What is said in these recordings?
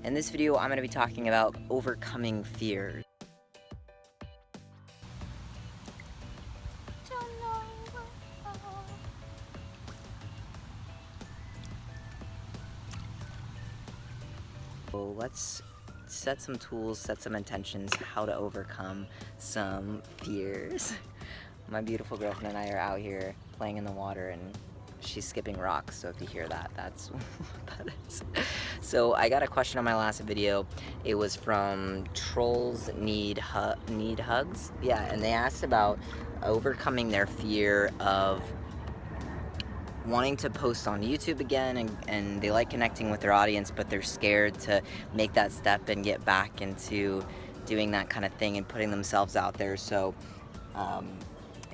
In this video, I'm going to be talking about overcoming fears. So let's set some tools, set some intentions, how to overcome some fears. My beautiful girlfriend and I are out here playing in the water and she's skipping rocks, so if you hear that, that's what that is. So I got a question on my last video. It was from Trolls Need Hugs. Yeah, and they asked about overcoming their fear of wanting to post on YouTube again, and they like connecting with their audience, but they're scared to make that step and get back into doing that kind of thing and putting themselves out there. So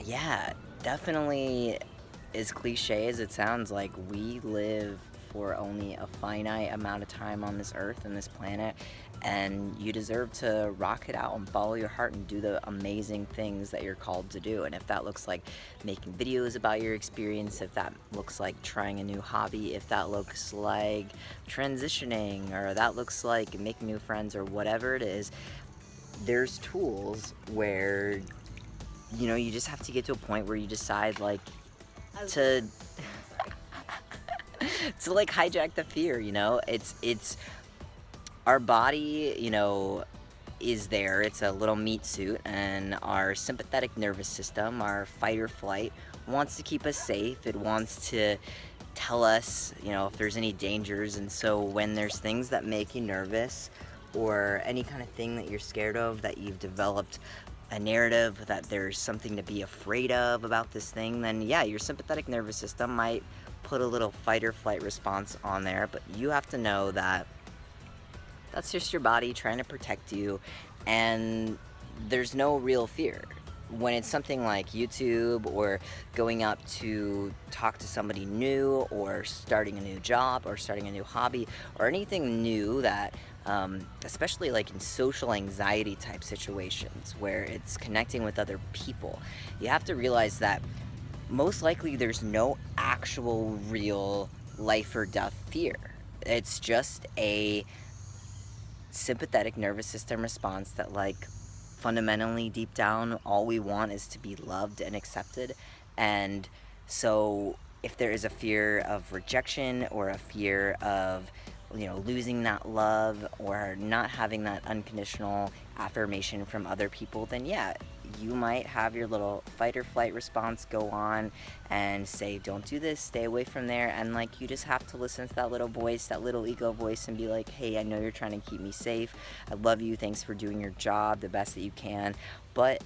yeah, definitely, as cliche as it sounds, like, we live for only a finite amount of time on this earth and this planet, and you deserve to rock it out and follow your heart and do the amazing things that you're called to do. And if that looks like making videos about your experience, if that looks like trying a new hobby, if that looks like transitioning, or that looks like making new friends, or whatever it is, there's tools where, you know, you just have to get to a point where you decide, like, to like hijack the fear. You know, it's our body, you know, is there. It's a little meat suit, and our sympathetic nervous system, our fight or flight, wants to keep us safe. It wants to tell us, you know, if there's any dangers. And so when there's things that make you nervous, or any kind of thing that you're scared of, that you've developed a narrative that there's something to be afraid of about this thing, then yeah, your sympathetic nervous system might put a little fight or flight response on there. But you have to know that that's just your body trying to protect you, and there's no real fear. When it's something like YouTube, or going up to talk to somebody new, or starting a new job, or starting a new hobby, or anything new that, especially like in social anxiety type situations where it's connecting with other people, you have to realize that most likely there's no actual real life or death fear. It's just a sympathetic nervous system response that, like, fundamentally deep down, all we want is to be loved and accepted. And so if there is a fear of rejection, or a fear of, you know, losing that love, or not having that unconditional affirmation from other people, then yeah, you might have your little fight or flight response go on and say, don't do this, stay away from there. And, like, you just have to listen to that little voice, that little ego voice, and be like, hey, I know you're trying to keep me safe. I love you. Thanks for doing your job the best that you can. But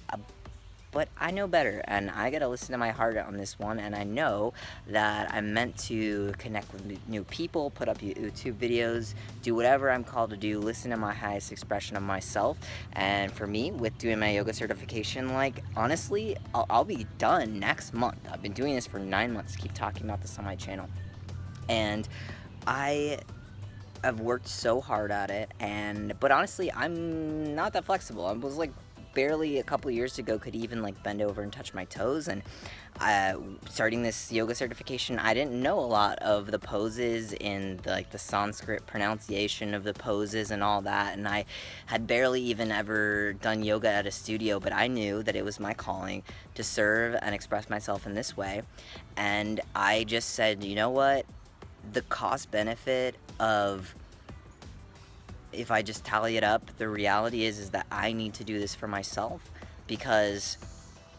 I know better, and I gotta listen to my heart on this one. And I know that I'm meant to connect with new people, put up YouTube videos, do whatever I'm called to do, listen to my highest expression of myself. And for me, with doing my yoga certification, like, honestly, I'll be done next month. I've been doing this for 9 months, keep talking about this on my channel, and I've worked so hard at it. But honestly, I'm not that flexible. I was, like, barely a couple years ago could even, like, bend over and touch my toes. And starting this yoga certification, I didn't know a lot of the poses in the Sanskrit pronunciation of the poses and all that, and I had barely even ever done yoga at a studio. But I knew that it was my calling to serve and express myself in this way. And I just said, you know what, the cost benefit of, if I just tally it up, the reality is that I need to do this for myself, because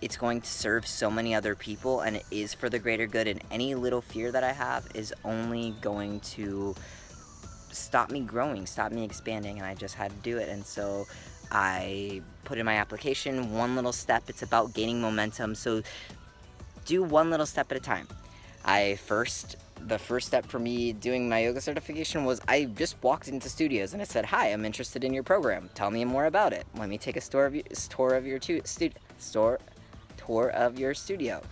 it's going to serve so many other people, and it is for the greater good. And any little fear that I have is only going to stop me growing, stop me expanding, and I just had to do it. And so I put in my application, one little step. It's about gaining momentum, so do one little step at a time. The first step for me doing my yoga certification was I just walked into studios and I said, hi, I'm interested in your program. Tell me more about it. Let me take a tour of your studio.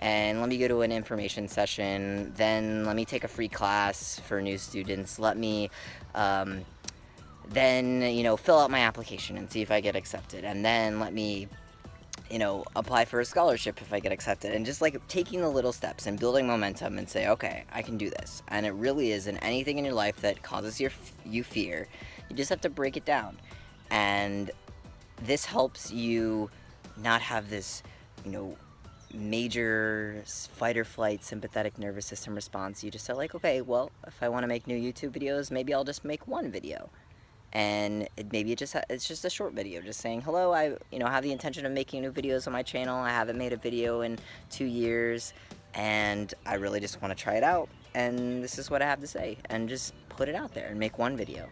And let me go to an information session. Then let me take a free class for new students. Let me then, you know, fill out my application and see if I get accepted. And then let me apply for a scholarship if I get accepted, and just like taking the little steps and building momentum and say, okay, I can do this. And it really is in anything in your life that causes you fear, you just have to break it down. And this helps you not have this, you know, major fight or flight sympathetic nervous system response. You just say like, okay, well, if I want to make new YouTube videos, maybe I'll just make one video. And it's just a short video just saying, hello, I have the intention of making new videos on my channel. I haven't made a video in 2 years, and I really just want to try it out, and this is what I have to say, and just put it out there and make one video.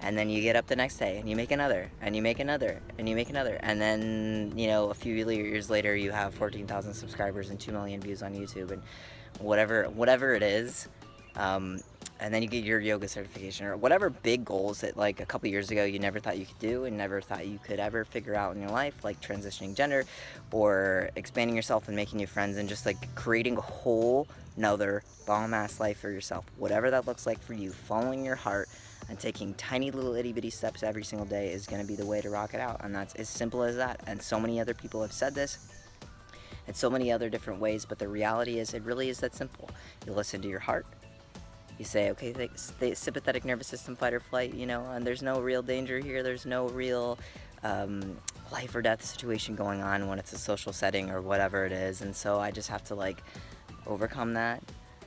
And then you get up the next day and you make another, and you make another, and you make another, and then a few years later you have 14,000 subscribers and 2 million views on YouTube, and whatever it is. And then you get your yoga certification, or whatever big goals that like a couple years ago you never thought you could do and never thought you could ever figure out in your life, like transitioning gender or expanding yourself and making new friends and just like creating a whole nother bomb ass life for yourself. Whatever that looks like for you, following your heart and taking tiny little itty bitty steps every single day is going to be the way to rock it out. And that's as simple as that. And so many other people have said this in so many other different ways, but the reality is it really is that simple. You listen to your heart. You say, okay, the sympathetic nervous system, fight or flight, and there's no real danger here. There's no real life or death situation going on when it's a social setting or whatever it is. And so I just have to like overcome that,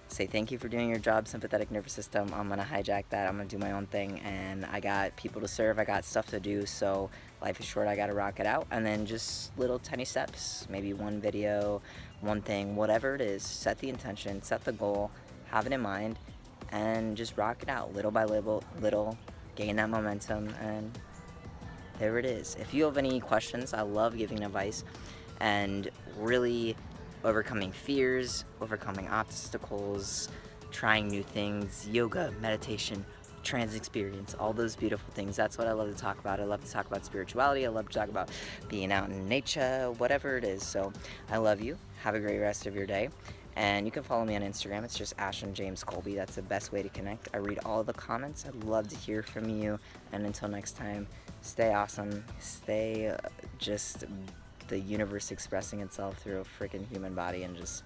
say thank you for doing your job, sympathetic nervous system. I'm gonna hijack that. I'm gonna do my own thing, and I got people to serve. I got stuff to do. So life is short. I gotta rock it out, and then just little tiny steps. Maybe one video, one thing, whatever it is. Set the intention, set the goal, have it in mind, and just rock it out little by little, gain that momentum, and there it is. If you have any questions, I love giving advice and really overcoming fears, overcoming obstacles, trying new things, yoga, meditation, trans experience, all those beautiful things. That's what I love to talk about. I love to talk about spirituality. I love to talk about being out in nature, whatever it is. So I love you. Have a great rest of your day. And you can follow me on Instagram. It's just Ashton James Colby. That's the best way to connect. I read all the comments. I'd love to hear from you. And until next time, stay awesome. Stay just the universe expressing itself through a freaking human body, and just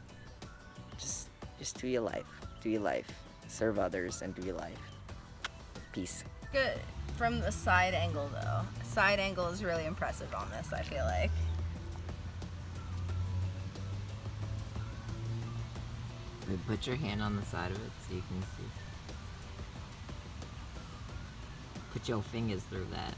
do your life. Do your life. Serve others and do your life. Peace. Good. From the side angle though. Side angle is really impressive on this, I feel like. Wait, put your hand on the side of it so you can see. Put your fingers through that.